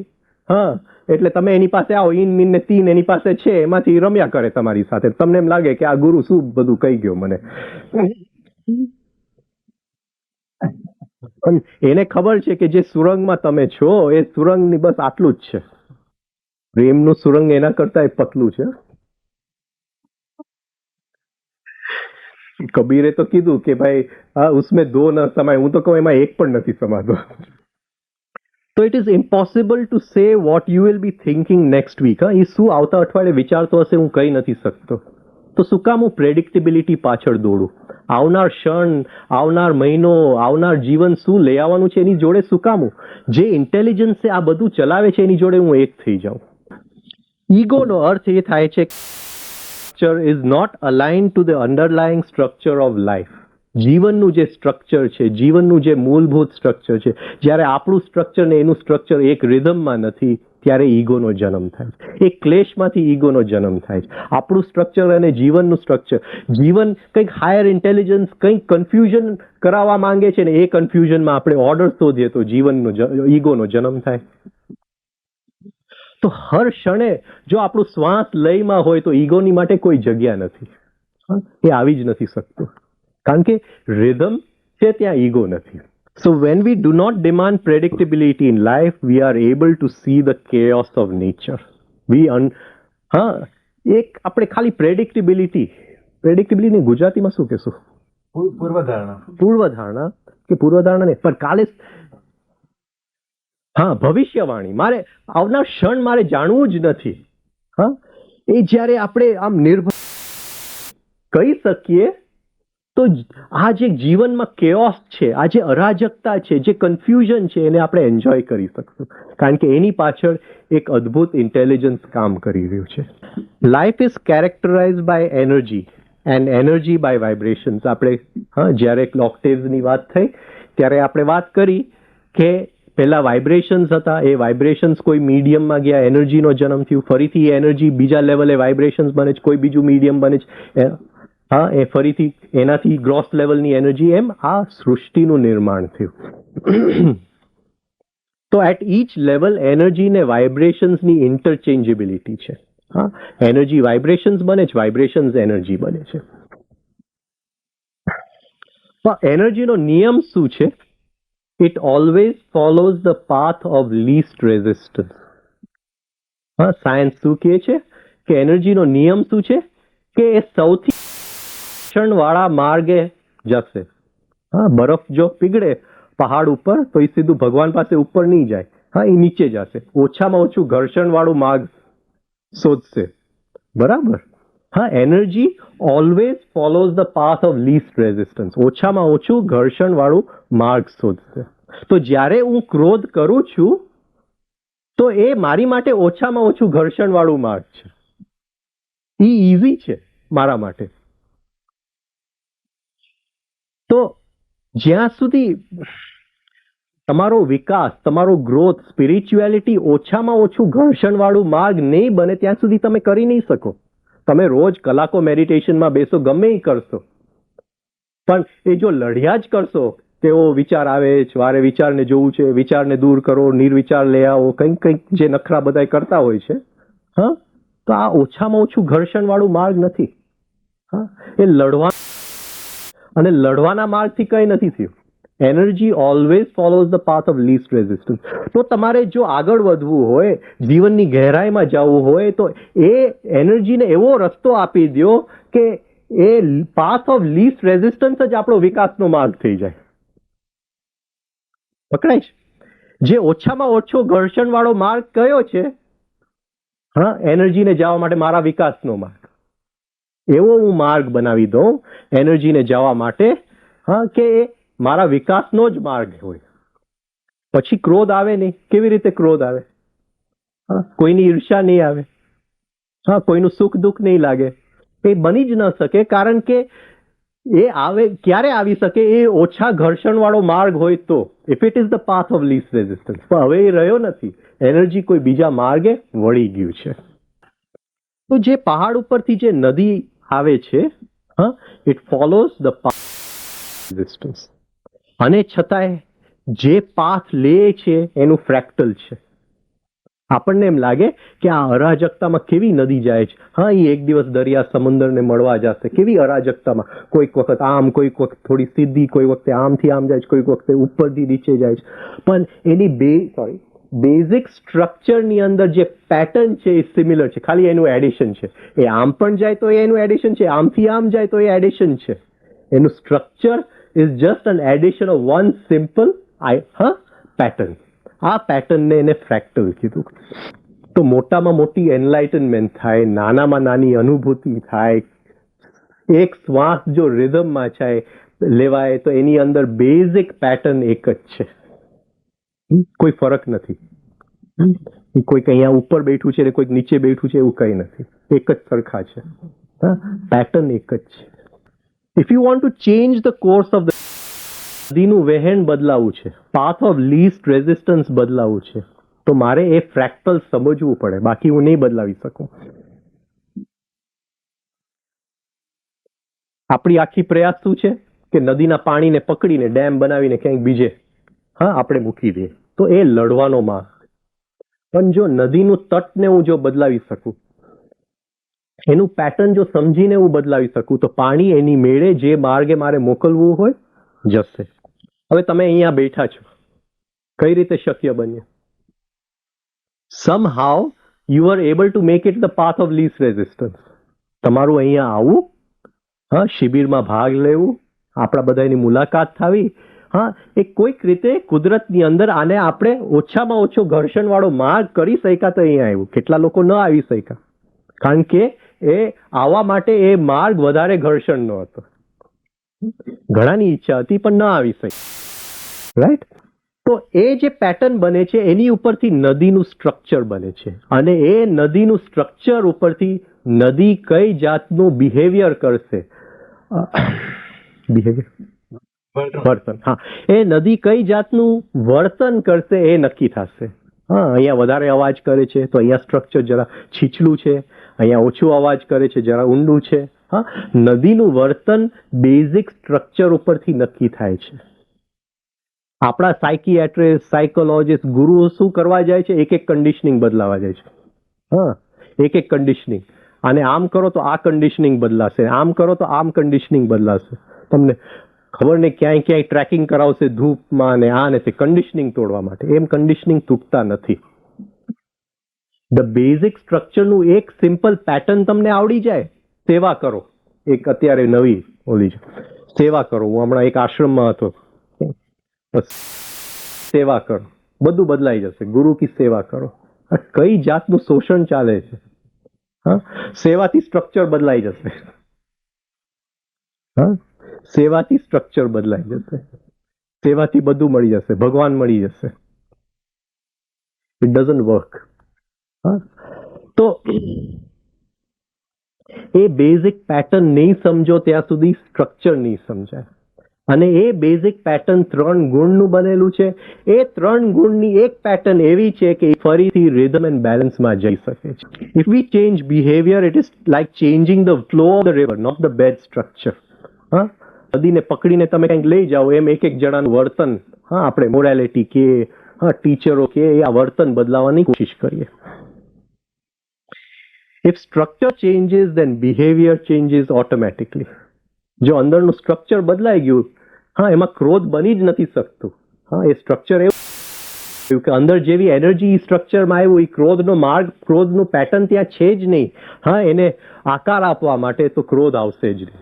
હા, એટલે તમે એની પાસે આવો, ઈન મીન ને તીન એની પાસે છે, એમાંથી રમ્યા કરે તમારી સાથે. તમને એમ લાગે કે આ ગુરુ શું બધું કહી ગયો મને. પણ એને ખબર છે કે જે સુરંગમાં તમે છો એ સુરંગની બસ આટલું જ છે. પ્રેમનું સુરંગ એના કરતા પતલું છે. કબીરે તો કીધું કે ભાઈ હા ઉસમે દો ન સમાય. હું તો કહું એમાં એક પણ નથી સમાતો. તો it is impossible to say what you will be thinking next week. હા, એ શું આવતા અઠવાડિયે વિચારતો હશે હું કહી નથી શકતો. તો શું કામ હું પ્રેડિક્ટિબિલિટી પાછળ દોડું? આવનાર ક્ષણ, આવનાર મહિનો, આવનાર જીવન શું લઈ આવવાનું છે એની જોડે શું કામ હું? જે ઇન્ટેલિજન્સ આ બધું ચલાવે છે એની જોડે હું એક થઈ જાઉં. ઈગોનો અર્થ એ થાય છે is not aligned to the underlying structure of life. જીવનનું જે સ્ટ્રક્ચર છે, જીવનનું જે મૂળભૂત સ્ટ્રક્ચર છે, જ્યારે આપણું સ્ટ્રક્ચર ને એનું સ્ટ્રક્ચર એક રિધમમાં નથી ત્યારે ઈગોનો જન્મ થાય છે. એક ક્લેશમાંથી ઈગોનો જન્મ થાય છે. આપણું સ્ટ્રક્ચર અને જીવનનું સ્ટ્રક્ચર, જીવન કંઈક હાયર ઇન્ટેલિજન્સ કંઈક કન્ફ્યુઝન કરાવવા માંગે છે ને એ કન્ફ્યુઝનમાં આપણે ઓર્ડર શોધીએ તો જીવનનો ઈગોનો જન્મ થાય. તો હર ક્ષણે જો આપણું શ્વાસ લયમાં હોય તો ઈગોની માટે કોઈ જગ્યા નથી. એ આવી જ નથી શકતું, કારણ કે રિધમ છે ત્યાં ઈગો નથી. So when we do not demand predictability in life we are able to see the chaos of nature. હા, એક આપણે ખાલી પ્રેડિક્ટેબિલિટી ગુજરાતીમાં શું કહેશું? પૂર્વધારણા કે પૂર્વધારણા નહીં, પણ કાલે હા ભવિષ્યવાણી. મારે આવનાર ક્ષણ મારે જાણવું જ નથી. હા, એ જ્યારે આપણે આમ નિર્ભર કહી શકીએ તો આ જે જીવનમાં કેઓસ છે, આ જે અરાજકતા છે, જે કન્ફ્યુઝન છે એને આપણે એન્જોય કરી શકશું, કારણ કે એની પાછળ એક અદ્ભુત ઇન્ટેલિજન્સ કામ કરી રહ્યું છે. Life is characterise by energy and energy by vibrations. આપણે હા જ્યારે ઓક્ટેવ્સની વાત થઈ ત્યારે આપણે વાત કરી કે પહેલા વાઇબ્રેશન્સ હતા, એ વાઇબ્રેશન્સ કોઈ મીડિયમમાં ગયા, એનર્જીનો જન્મ થયું. ફરીથી એ એનર્જી બીજા લેવલે વાઇબ્રેશન્સ બને છે, કોઈ બીજું મીડિયમ બને છે. હા, એ ફરીથી એનાથી ગ્રોસ લેવલની એનર્જી, એમ આ સૃષ્ટિનું નિર્માણ થયું. તો એટ ઈચ લેવલ એનર્જી ને વાઇબ્રેશન્સની ઇન્ટરચેન્જેબિલિટી છે. હા, એનર્જી વાઇબ્રેશન્સ બને છે, વાઇબ્રેશન્સ એનર્જી બને છે. એનર્જીનો નિયમ શું છે? It always follows the path of least resistance. હા, સાયન્સ શું કહે છે કે એનર્જીનો નિયમ શું છે કે એ સૌથી વાળા માર્ગે જશે. હા, બરફ જો પીગળે પહાડ ઉપર તો એ સીધું ભગવાન પાસે ઉપર નહીં જાય. હા, એ નીચે જશે. ઓછામાં ઓછું ઘર્ષણ વાળું માર્ગ શોધશે. બરાબર. હા, energy always follows the path of least resistance. ઓછામાં ઓછું ઘર્ષણ વાળું માર્ગ શોધશે. તો જ્યારે હું ક્રોધ કરું છું તો એ મારી માટે ઓછામાં ઓછું ઘર્ષણ વાળું માર્ગ છે. એ ઇઝી છે મારા માટે. તો જ્યાં સુધી તમારો વિકાસ, તમારો ગ્રોથ, સ્પિરિચ્યુઆલિટી ઓછામાં ઓછું ઘર્ષણવાળું માર્ગ નહીં બને ત્યાં સુધી તમે કરી નહીં શકો. તમે રોજ કલાકો મેડિટેશનમાં બેસો, ગમે એ કરશો, પણ એ જો લડ્યા જ કરશો, તેઓ વિચાર આવે છે, વારે વિચારને જોવું છે, વિચારને દૂર કરો, નિર્વિચાર લઈ આવો, કંઈક કંઈક જે નખરા બધા કરતા હોય છે, હા, તો આ ઓછામાં ઓછું ઘર્ષણવાળું માર્ગ નથી. હા, એ અને લડવાના માર્ગથી કંઈ નથી થયું. Energy always follows the path of least resistance. તો તમારે જો આગળ વધવું હોય, જીવનની ગહેરાઈમાં જવું હોય, તો એ એનર્જીને એવો રસ્તો આપી દો કે એ પાથ ઓફ લીસ્ટ રેઝિસ્ટન્સ જ આપણો વિકાસનો માર્ગ થઈ જાય. પકડાય છે? જે ઓછામાં ઓછો ઘર્ષણ વાળો માર્ગ કયો છે? હા, એનર્જીને જવા માટે મારા વિકાસનો માર્ગ. એવો હું માર્ગ બનાવી દઉં એનર્જીને જવા માટે, હા, કે એ મારા વિકાસનો જ માર્ગ હોય. પછી ક્રોધ આવે નહીં. કેવી રીતે ક્રોધ આવે? હા, કોઈની ઈર્ષા નહીં આવે. હા, કોઈનું સુખ દુઃખ નહીં લાગે. એ બની જ ન શકે, કારણ કે એ આવે ક્યારે આવી શકે? એ ઓછા ઘર્ષણ વાળો માર્ગ હોય તો. If it is the path of least resistance. પણ હવે એ રહ્યો નથી. એનર્જી કોઈ બીજા માર્ગે વળી ગયું છે. તો જે પહાડ ઉપરથી જે નદી આવે છે, હા, it follows the path resistance. અને છતાંય જે પાથ લે છે એનું ફ્રેક્ટલ છે. આપણને એમ લાગે કે આ અરાજકતામાં કેવી નદી જાય છે. હા, એ એક દિવસ દરિયા સમુદ્રને મળવા જશે. કેવી અરાજકતામાં, કોઈક વખત આમ, કોઈક વખત થોડી સીધી, કોઈ વખતે આમથી આમ જાય છે, કોઈક વખતે ઉપરથી નીચે જાય છે. પણ એની બેઝિક સ્ટ્રક્ચરની અંદર જે પેટર્ન છે એ સિમિલર છે. ખાલી એનું એડિશન છે. એ આમ પણ જાય તો એનું એડિશન છે, આમથી આમ જાય તો એ એડિશન છે. એનું structure is just an addition of one simple pattern. આ પેટર્નને એને ફ્રેક્ટલ કીધું. તો મોટામાં મોટી એનલાઇટનમેન્ટ થાય, નાનામાં નાની અનુભૂતિ થાય, એક શ્વાસ જો રિધમમાં થાય લેવાય તો એની અંદર બેઝિક પેટર્ન એક જ છે. કોઈ ફરક નથી. કોઈક અહીંયા ઉપર બેઠું છે ને કોઈક નીચે બેઠું છે એવું કંઈ નથી. એક જ સરખા છે. પેટર્ન એક જ છે. If you want to change the course of the નદીનું વહેણ બદલાવું છે, પાથ ઓફ લીસ્ટ રેઝિસ્ટન્સ બદલાવું છે, તો મારે એ ફ્રેક્ટલ સમજવું પડે. બાકી હું નહીં બદલાવી શકું. આપણી આખી પ્રયાસ શું છે કે નદીના પાણીને પકડીને ડેમ બનાવીને ક્યાંક બીજે, હા, આપણે મૂકી દઈએ. તો એ લડવાનો માર્ગ. પણ જો નદીનું તટને હું જો બદલાવી શકું, એનું પેટર્ન જો સમજીને હું બદલાવી શકું, તો પાણી એની મેળે જે માર્ગે મારે મોકલવું હોય જશે. હવે તમે અહીંયા બેઠા છો, કઈ રીતે શક્ય બન્યું? somehow you are able to make it the path of least resistance. તમારું અહીંયા આવું, હા, શિબિરમાં ભાગ લેવું, આપણા બધાની મુલાકાત થવી, હા, એ કોઈક રીતે કુદરતની અંદર આને આપણે ઓછામાં ઓછો ઘર્ષણ વાળો માર્ગ કરી શક્યા તો અહીંયા આવ્યું. કેટલા લોકો ન આવી શક્યા, કારણ કે એ આવવા માટે એ માર્ગ વધારે ઘર્ષણનો હતો. ઘણાની ઈચ્છા હતી પણ ન આવી શકી. રાઈટ? તો એ જે પેટર્ન બને છે એની ઉપરથી નદીનું સ્ટ્રક્ચર બને છે. અને એ નદીનું સ્ટ્રક્ચર ઉપરથી નદી કઈ જાતનું બિહેવિયર કરશે, વર્તન, હા, એ નદી કઈ જાતનું વર્તન કરશે એ નક્કી થશે. હા, અહીંયા વધારે અવાજ કરે છે તો અહીંયા સ્ટ્રક્ચર જરા છીછલું છે, અહીંયા ઓછું અવાજ કરે છે, જરા ઊંડું છે. હા, નદીનું વર્તન બેઝિક સ્ટ્રક્ચર ઉપરથી નક્કી થાય છે. આપણા સાયકિયાટ્રિસ્ટ, સાયકોલોજીસ્ટ, ગુરુઓ શું કરવા જાય છે? એક એક કન્ડિશનિંગ બદલાવા જાય છે. હા, એક એક કન્ડિશનિંગ. અને આમ કરો તો આ કન્ડિશનિંગ બદલાશે, આમ કરો તો આમ કન્ડિશનિંગ બદલાશે. તમને ખબર નહીં ક્યાંય ક્યાંય ટ્રેકિંગ કરાવશે ધૂપમાં અને આ ને તે, કન્ડિશનિંગ તોડવા માટે. એમ કન્ડિશનિંગ તૂટતા નથી. ધ બેઝિક સ્ટ્રક્ચરનું એક સિમ્પલ પેટર્ન તમને આવડી જાય. સેવા કરો. એક અત્યારે નવી ઓલી છે, સેવા કરો. હું હમણાં એક આશ્રમમાં હતો. સેવા કરો, બધું બદલાઈ જશે. ગુરુ કી સેવા કરો. કઈ જાતનું શોષણ ચાલે છે? હા, સેવાથી સ્ટ્રક્ચર બદલાઈ જશે. હા, સેવાથી સ્ટ્રક્ચર બદલાઈ જશે. સેવાથી બધું મળી જશે, ભગવાન મળી જશે. It doesn't work. હા, તો એ બેઝિક પેટર્ન નહીં સમજો ત્યાં સુધી સ્ટ્રક્ચર નહીં સમજાય. અને એ બેઝિક પેટર્ન 3 ગુણનું બનેલું છે. એ 3 ગુણની એક પેટર્ન એવી છે કે ફરીથી રિધમ એન્ડ બેલેન્સમાં જઈ શકે છે. If we change behaviour, it is like changing the flow of the river, not the bed structure. હા, નદીને પકડીને તમે કંઈક લઈ જાઓ, એમ એક એક જણાનું વર્તન, હા, આપણે મોરાલિટી કે હા ટીચરો કે આ વર્તન બદલાવવાની કોશિશ કરીએ. If structure changes then behaviour changes automatically. જો અંદરનું સ્ટ્રક્ચર બદલાઈ ગયું, હા, એમાં ક્રોધ બની જ નથી શકતું. હા, એ સ્ટ્રક્ચર એવું કે અંદર જેવી એનર્જી સ્ટ્રક્ચરમાં આવ્યું, એ ક્રોધનો માર્ગ, ક્રોધનું પેટર્ન ત્યાં છે જ નહીં. હા, એને આકાર આપવા માટે તો ક્રોધ આવશે જ નહીં.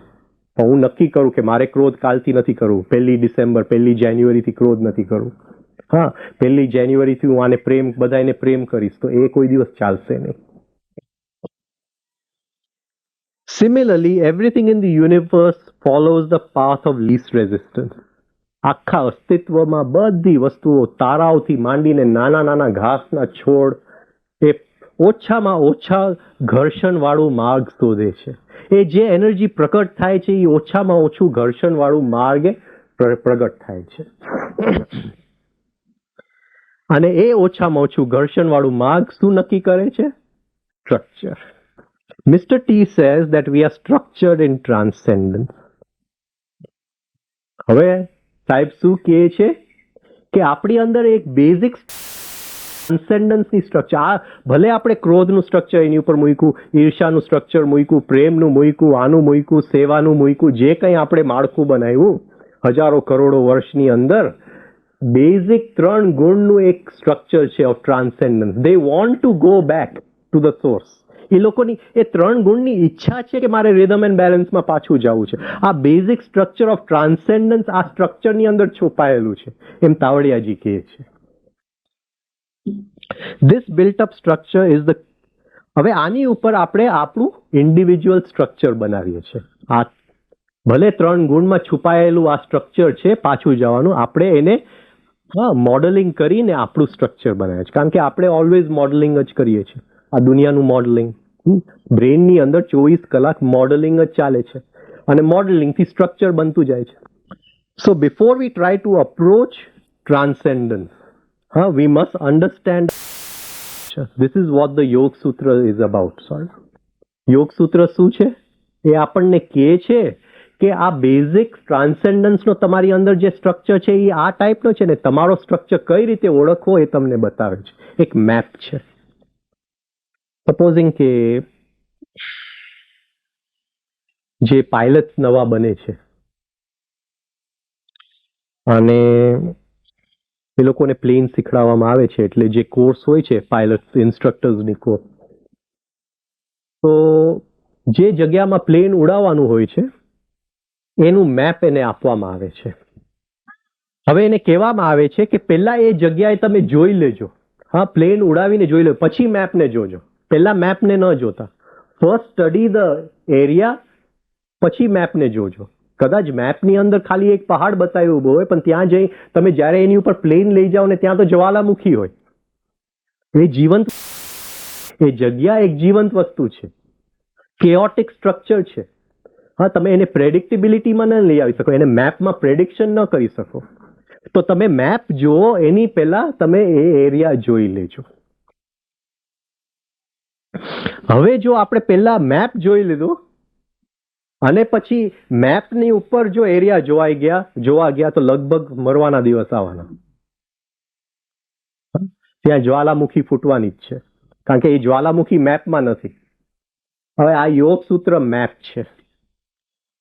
હું નક્કી કરું કે મારે ક્રોધ કાલથી નથી કરવું, 1 ડિસેમ્બર 1 જાન્યુઆરીથી ક્રોધ નથી કરવું. હા, 1 જાન્યુઆરીથી હું આને પ્રેમ, બધાને પ્રેમ કરીશ, તો એ કોઈ દિવસ ચાલશે નહીં. Similarly, everything in the universe follows the path of least resistance. આખા અસ્તિત્વમાં બધી વસ્તુઓ, તારાઓથી માંડીને નાના નાના ઘાસના છોડ, એ ઓછામાં ઓછા ઘર્ષણવાળું માર્ગ શોધે છે. એ જે એનર્જી પ્રગટ થાય છે એ ઓછામાં ઓછું ઘર્ષણવાળું માર્ગે પ્રગટ થાય છે. અને એ ઓછામાં ઓછું ઘર્ષણવાળું માર્ગ શું નક્કી કરે છે? Structure. Mr. T says that we are structured in transcendence. હવે સાહેબ શું કહે છે કે આપણી અંદર એક બેઝિક ટ્રાન્સેન્ડન્સની સ્ટ્રક્ચર, આ ભલે આપણે ક્રોધનું સ્ટ્રક્ચર એની ઉપર મૂક્યું, ઈર્ષાનું સ્ટ્રક્ચર મૂક્યું, પ્રેમનું મૂક્યું, આનું મૂક્યું, સેવાનું મૂક્યું, જે કંઈ આપણે માળખું બનાવ્યું હજારો કરોડો વર્ષની અંદર, બેઝિક 3 ગુણનું એક સ્ટ્રક્ચર છે of transcendence. They want to go back to the source. એ લોકોની એ 3 ગુણની ઈચ્છા છે કે મારે રિધમ એન્ડ બેલેન્સમાં પાછું જવું છે. આ બેઝિક સ્ટ્રક્ચર ઓફ ટ્રાન્સેન્ડન્સ આ સ્ટ્રક્ચરની અંદર છુપાયેલું છે, એમ તાવડિયાજી કહે છે. This built up structure is the. હવે આની ઉપર આપણે આપણું ઇન્ડિવિજ્યુઅલ સ્ટ્રક્ચર બનાવીએ છીએ. આ ભલે 3 ગુણમાં છુપાયેલું આ સ્ટ્રક્ચર છે, પાછું જવાનું, આપણે એને મોડેલિંગ કરીને આપણું સ્ટ્રક્ચર બનાવીએ છીએ. કારણ કે આપણે ઓલવેઝ મોડેલિંગ જ કરીએ છીએ. આ દુનિયાનું મોડેલિંગ, બ્રેનની અંદર 24 કલાક મોડેલિંગ જ ચાલે છે, અને મોડેલિંગથી સ્ટ્રક્ચર બનતું જાય છે. So before we try to approach transcendence, હા, we must understand. This is what the Yoga Sutra is about. Sorry, યોગ સૂત્ર શું છે? એ આપણને કહે છે કે આ બેઝિક ટ્રાન્સેન્ડન્સનો તમારી અંદર જે સ્ટ્રક્ચર છે એ આ ટાઈપનો છે ને, તમારો સ્ટ્રક્ચર કઈ રીતે ઓળખવો એ તમને બતાવે છે. એક મેપ છે. સપોઝિંગ કે જે પાયલટ નવા બને છે અને એ લોકોને પ્લેન શીખડાવવામાં આવે છે, એટલે જે કોર્સ હોય છે પાયલટ ઇન્સ્ટ્રક્ટર્સની કોર્સ, તો જે જગ્યામાં પ્લેન ઉડાવવાનું હોય છે એનું મેપ એને આપવામાં આવે છે. હવે એને કહેવામાં આવે છે કે પહેલા એ જગ્યાએ તમે જોઈ લેજો. હા, પ્લેન ઉડાવીને જોઈ લો, પછી મેપને જોજો. પહેલા મેપને ન જોતા. ફર્સ્ટ સ્ટડી ધ એરિયા, પછી મેપને જોજો. કદાચ મેપની અંદર ખાલી એક પહાડ બતાવ્યું હોય, પણ ત્યાં જઈ તમે જ્યારે એની ઉપર પ્લેન લઈ જાઓ ને ત્યાં તો જ્વાલામુખી હોય. એ જીવંત, એ જગ્યા એક જીવંત વસ્તુ છે, કેઓટિક સ્ટ્રક્ચર છે. હા, તમે એને પ્રેડિક્ટેબિલિટીમાં ન લઈ આવી શકો, એને મેપમાં પ્રેડિક્શન ન કરી શકો. તો તમે મેપ જુઓ એની પહેલા તમે એ એરિયા જોઈ લેજો. હવે જો આપણે પહેલા મેપ જોઈ લીધું અને પછી મેપની ઉપર જો એરિયા જોવા ગયા તો લગભગ મરવાના દિવસ આવવાના. ત્યાં જ્વાલામુખી ફૂટવાની જ છે, કારણ કે એ જ્વાલામુખી મેપમાં નથી. હવે આ યોગ સૂત્ર મેપ છે.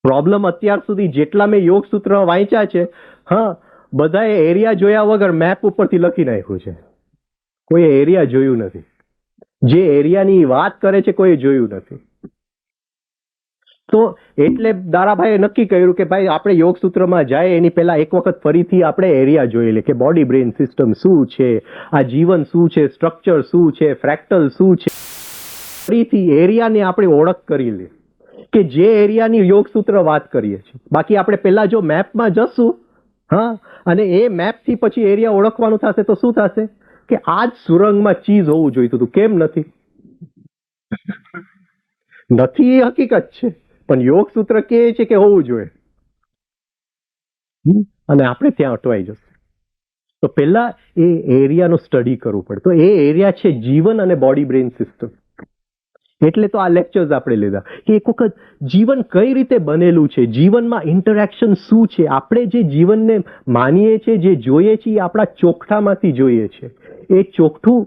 પ્રોબ્લેમ અત્યાર સુધી જેટલા મેં યોગ સૂત્ર વાંચ્યા છે, હા, બધાએ એરિયા જોયા વગર મેપ ઉપરથી લખી નાખ્યું છે. કોઈ એરિયા જોયું નથી. જે એરિયાની વાત કરે છે કોઈ જોયું નથી. તો એટલે દારાભાઈએ નક્કી કર્યું કે ભાઈ આપણે યોગ સૂત્રમાં જાય એની પહેલા એક વખત ફરીથી આપણે એરિયા જોઈ લે કે બોડી બ્રેન સિસ્ટમ શું છે, આ જીવન શું છે, સ્ટ્રક્ચર શું છે, ફ્રેક્ટલ શું છે. ફરીથી એરિયાને આપણે ઓળખ કરી લે કે જે એરિયાની યોગ સૂત્ર વાત કરીએ છીએ. બાકી આપણે પહેલા જો મેપમાં જશું, હા, અને એ મેપથી પછી એરિયા ઓળખવાનું થશે તો શું થશે કે આ જ સુરંગમાં ચીઝ હોવું જોઈતું હતું, કેમ નથી? નથી એ હકીકત છે, પણ યોગ સૂત્ર કહે છે કે હોવું જોઈએ. અને આપણે ત્યાં અટવાઈ જશે. તો પહેલા એ એરિયાનો સ્ટડી કરવું પડે. તો એ એરિયા છે જીવન અને બોડી બ્રેઇન સિસ્ટમ. એટલે તો આ લેક્ચર્સ આપણે લીધા કે એક વખત જીવન કઈ રીતે બનેલું છે, જીવનમાં ઇન્ટરેક્શન શું છે. આપણે જે જીવનને માનીએ છીએ, જે જોઈએ છીએ, આપણા ચોકઠામાંથી જોઈએ છે. એ ચોકઠું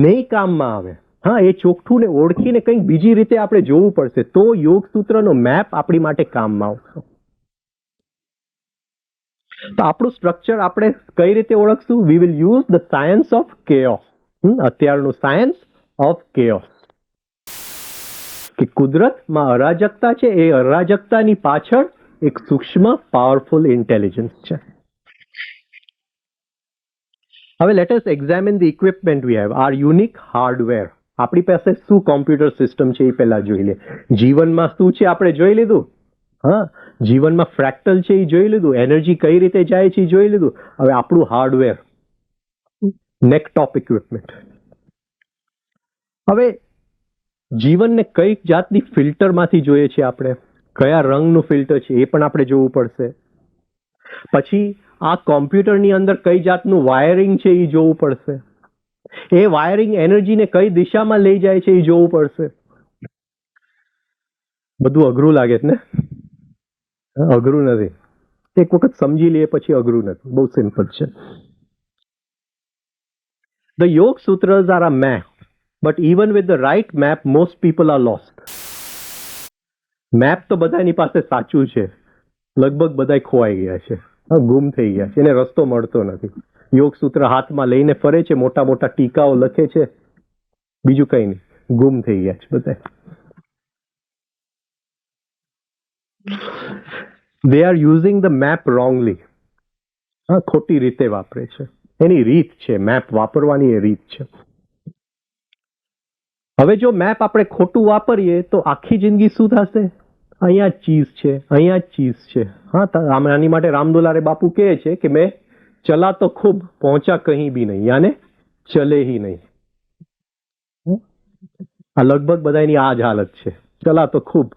નહીં કામમાં આવે. હા, એ ચોકઠુંને ઓળખીને કંઈક બીજી રીતે આપણે જોવું પડશે, તો યોગ સૂત્રનો મેપ આપણી માટે કામમાં આવશે. તો આપણું સ્ટ્રક્ચર આપણે કઈ રીતે ઓળખશું? We will use the science of chaos. અત્યારનું સાયન્સ ઓફ કેઓસ, કે કુદરતમાં અરાજકતા છે, એ અરાજકતાની પાછળ એક સૂક્ષ્મ પાવરફુલ ઇન્ટેલિજન્સ છે. હવે let us examine the equipment we have, are unique hardware. આપણી પાસે શું કોમ્પ્યુટર સિસ્ટમ છે એ પહેલા જોઈ લે. જીવનમાં શું છે આપણે જોઈ લીધું. હા, જીવનમાં ફ્રેક્ટલ છે એ જોઈ લીધું, એનર્જી કઈ રીતે જાય છે એ જોઈ લીધું. હવે આપણું હાર્ડવેર, નેકટોપ ઇક્વિપમેન્ટ. હવે જીવનને કઈ જાતની ફિલ્ટરમાંથી જોઈએ છે આપણે, કયા રંગનું ફિલ્ટર છે એ પણ આપણે જોવું પડશે. પછી આ કોમ્પ્યુટરની અંદર કઈ જાતનું વાયરિંગ છે એ જોવું પડશે. એ વાયરિંગ એનર્જીને કઈ દિશામાં લઈ જાય છે એ જોવું પડશે. બધું અઘરું લાગે છે ને? અઘરું નથી. એક વખત સમજી લઈએ પછી અઘરું નથી, બહુ સિમ્પલ છે. The Yoga Sutras are a map, but even with the right map most people are lost. Map તો બધાની પાસે સાચું છે, લગભગ બધા ખોવાઈ ગયા છે, ગુમ થઈ ગયા છે, એને રસ્તો મળતો નથી. યોગ સૂત્ર હાથમાં લઈને ફરે છે, મોટા મોટા ટીકાઓ લખે છે, બીજું કઈ નહીં, ગુમ થઈ ગયા છે બધા. They are using the map wrongly. હા, ખોટી રીતે વાપરે છે. એની રીત છે, મેપ વાપરવાની એ રીત છે. હવે જો મેપ આપણે ખોટું વાપરીએ તો આખી જિંદગી શું થશે? અહીંયા જ ચીઝ છે, અહીંયા જ ચીઝ છે. હા, આની માટે રામદુલારે બાપુ કહે છે કે મેં ચલા તો ખૂબ પહોંચા કહી બી નહીં, યાને ચલે હી નહીં. આ લગભગ બધાની આ જ હાલત છે. ચલા તો ખૂબ,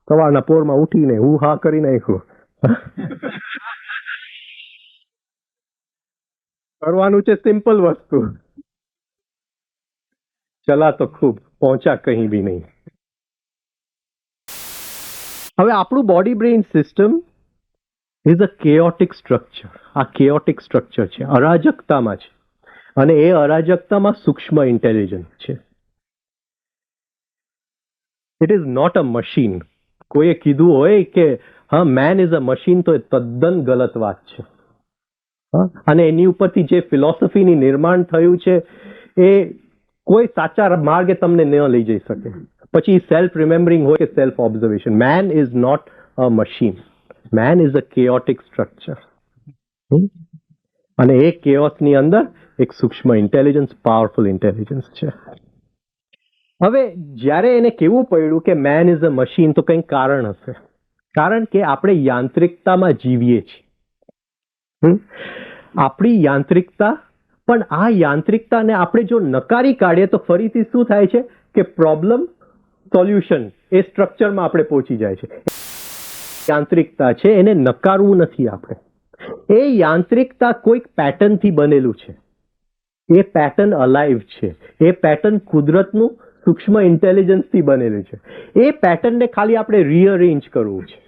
સવારના પોરમાં ઉઠીને હું હા કરી નાખ્યું. કરવાનું છે સિમ્પલ વસ્તુ, ચલા તો ખૂબ પહોંચા કહી બી નહીં. હવે આપણું body brain system is a chaotic structure. આ કેઓટિક સ્ટ્રક્ચર છે, અરાજકતામાં છે, અને એ અરાજકતામાં સૂક્ષ્મ ઇન્ટેલિજન્સ છે. It is not a machine. કોઈએ કીધું હોય કે હા મેન ઇઝ અ મશીન, તો એ તદ્દન ગલત વાત છે. અને એની ઉપરથી જે ફિલોસોફીની નિર્માણ થયું છે એ કોઈ સાચા માર્ગે તમને ન લઈ જઈ શકે. પછી સેલ્ફ રિમેમ્બરિંગ હોય કે self observation, man is not a machine, man is a chaotic structure. અને એ કેઓસની અંદર એક સૂક્ષ્મ ઇન્ટેલિજન્સ, પાવરફુલ ઇન્ટેલિજન્સ છે. હવે જ્યારે એને કેવું પડ્યું કે મેન ઇઝ અ મશીન, તો કંઈક કારણ હશે. કારણ કે આપણે યાંત્રિકતામાં જીવીએ છીએ. આપણી યાંત્રિકતા, પણ આ યાંત્રિકતાને આપણે જો નકારી કાઢીએ તો ફરીથી શું થાય છે કે પ્રોબ્લેમ સોલ્યુશન એ સ્ટ્રક્ચરમાં આપણે પહોંચી જાય છે. યાંત્રિકતા છે એને નકારવું નથી આપણે. એ યાંત્રિકતા કોઈક પેટર્નથી બનેલું છે. એ પેટર્ન અલાઇવ છે. એ પેટર્ન કુદરતનું સૂક્ષ્મ ઇન્ટેલિજન્સથી બનેલું છે. એ પેટર્નને ખાલી આપણે રીઅરેન્જ કરવું છે.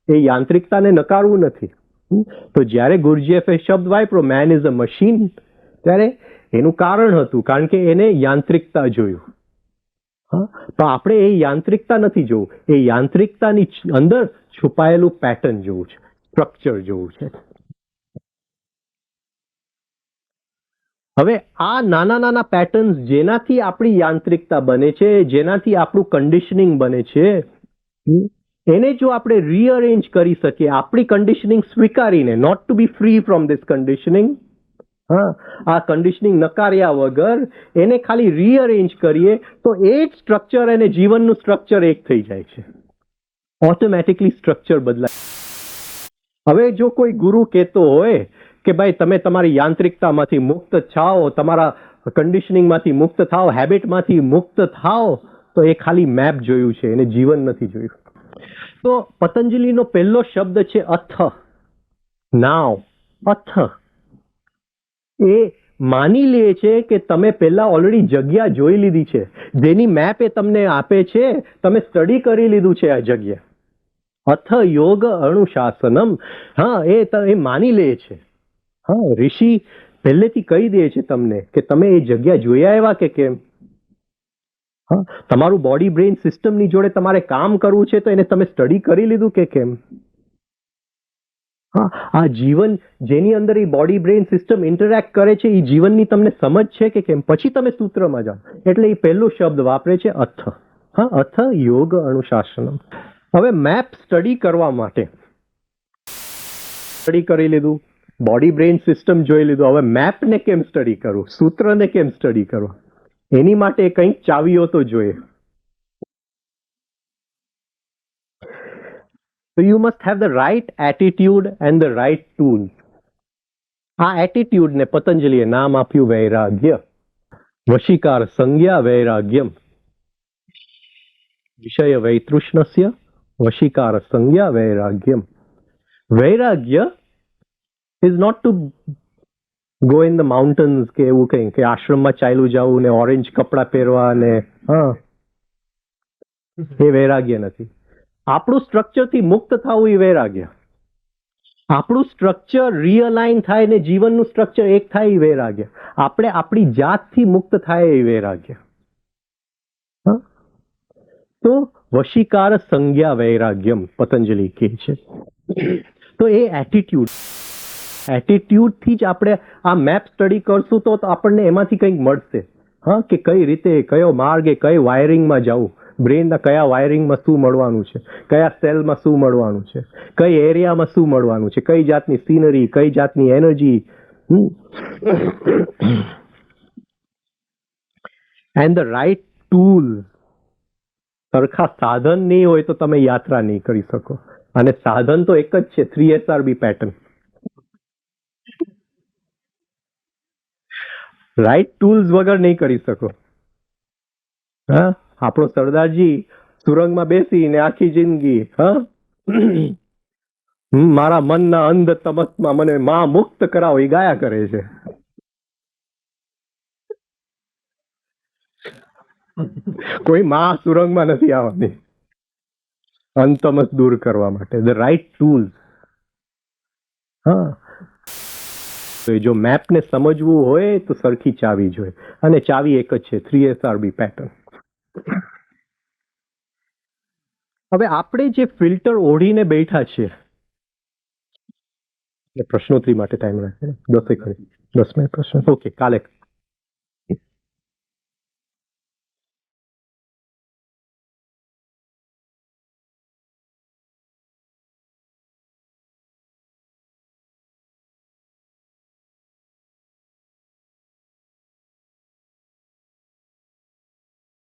એ યાંત્રિકતાને નકારવું નથી. તો જ્યારે ગુરજીએફે શબ્દ વાપર્યો મેન ઇઝ અ મશીન, ત્યારે એનું કારણ હતું, કારણ કે એને યાંત્રિકતા જોયું. તો આપણે એ યાંત્રિકતા નથી જોવું, એ યાંત્રિકતાની અંદર છુપાયેલું પેટર્ન જોવું છે, સ્ટ્રક્ચર જોવું છે. હવે આ નાના નાના પેટર્ન્સ જેનાથી આપણી યાંત્રિકતા બને છે, જેનાથી આપણું કન્ડિશનિંગ બને છે, એને જો આપણે રીઅરેન્જ કરી શકીએ, આપણી કન્ડિશનિંગ સ્વીકારીને, not to be free from this conditioning, આ કન્ડિશનિંગ નકાર્યા વગર એને ખાલી રીઅરેન્જ કરીએ તો એ જ સ્ટ્રક્ચર અને જીવનનું સ્ટ્રક્ચર એક થઈ જાય છે. ઓટોમેટિકલી સ્ટ્રક્ચર બદલાય. હવે જો કોઈ ગુરુ કહેતો હોય કે ભાઈ તમે તમારી યાંત્રિકતામાંથી મુક્ત થાઓ, તમારા કન્ડિશનિંગમાંથી મુક્ત થાઓ, હેબિટમાંથી મુક્ત થાઓ, તો એ ખાલી મેપ જોયું છે, એને જીવન નથી જોયું. તો પતંજલિનો પહેલો શબ્દ છે અથ. નાવ અથ એ માની લે છે કે તમે પહેલા ઓલરેડી જગ્યા જોઈ લીધી છે, જેની મેપ એ તમને આપે છે, તમે સ્ટડી કરી લીધું છે આ જગ્યા. અથ યોગ અનુશાસનમ. હા, એ માની લે છે. હા, ઋષિ પહેલેથી કહી દે છે તમને કે તમે એ જગ્યા જોઈ આવ્યા કે કેમ. હા, તમારું બોડી બ્રેઇન સિસ્ટમની જોડે તમારે કામ કરવું છે, તો એને તમે સ્ટડી કરી લીધું કે કેમ. હા, આ જીવન જેની અંદર એ બોડી બ્રેઇન સિસ્ટમ ઇન્ટરેક્ટ કરે છે, એ જીવનની તમને સમજ છે કે કેમ. પછી તમે સૂત્રમાં જાઓ. એટલે એ પહેલો શબ્દ વાપરે છે અથ. હા, અથ યોગ અનુશાસનમ. હવે મેપ સ્ટડી કરવા માટે સ્ટડી કરી લીધું, બોડી બ્રેઇન સિસ્ટમ જોઈ લીધું. હવે મેપને કેમ સ્ટડી કરવું, સૂત્રને કેમ સ્ટડી કરવું, એની માટે કંઈક ચાવીઓ તો જોઈએ. So you must have the right attitude and the right tools. આ એટીટ્યુડ ને પતંજલિએ નામ આપ્યું વૈરાગ્ય. વશીકાર સંજ્ઞા વૈરાગ્યમ. વિષય વૈતૃષ્ણસ્ય વશીકાર સંજ્ઞા વૈરાગ્યમ. વૈરાગ્ય is not to go in the mountains કે એવું કંઈ કે આશ્રમમાં ચાલ્યું જવું ને ઓરેન્જ કપડાં પહેરવા ને, હા, એ વૈરાગ્ય નથી. આપણું સ્ટ્રક્ચરથી મુક્ત થવું એ વૈરાગ્ય. આપણું સ્ટ્રક્ચર રિઅલાઇન થાય ને જીવનનું સ્ટ્રક્ચર એક થાય એ વૈરાગ્ય. આપણે આપણી જાતથી મુક્ત થાય એ વૈરાગ્ય. તો વશીકાર સંજ્ઞા વૈરાગ્યમ પતંજલિ કહે છે. તો એ એટીટ્યુડથી જ આપણે આ મેપ સ્ટડી કરશું તો આપણને એમાંથી કંઈક મળશે. હા, કે કઈ રીતે, કયો માર્ગ, કઈ વાયરિંગમાં જવું, બ્રેનના કયા વાયરિંગમાં શું મળવાનું છે, કયા સેલમાં શું મળવાનું છે, કઈ એરિયામાં શું મળવાનું છે, કઈ જાતની સીનરી, કઈ જાતની energy. And the right tool. સરખા સાધન નહીં હોય તો તમે યાત્રા નહીં કરી શકો. અને સાધન તો એક જ છે, 3SRB પેટર્ન. રાઈટ ટૂલ્સ વગર નહીં કરી શકો. હા, આપણો સરદારજી સુરંગમાં બેસીને આખી જિંદગી, હા, મારા મનના અંધ તમસમાં મને માં મુક્ત કરાવો એ ગાયા કરે છે. કોઈ માં સુરંગમાં નથી આવવાની અંતમસ દૂર કરવા માટે. The right tools. હા, જો મેપને સમજવું હોય તો સરખી ચાવી જોઈએ, અને ચાવી એક જ છે, 3SRB પેટર્ન. હવે આપણે જે ફિલ્ટર ઓઢીને બેઠા છીએ, પ્રશ્નોત્તરી માટે ટાઈમ રાખે 10 મિનિટ પ્રશ્ન. ઓકે, કાલે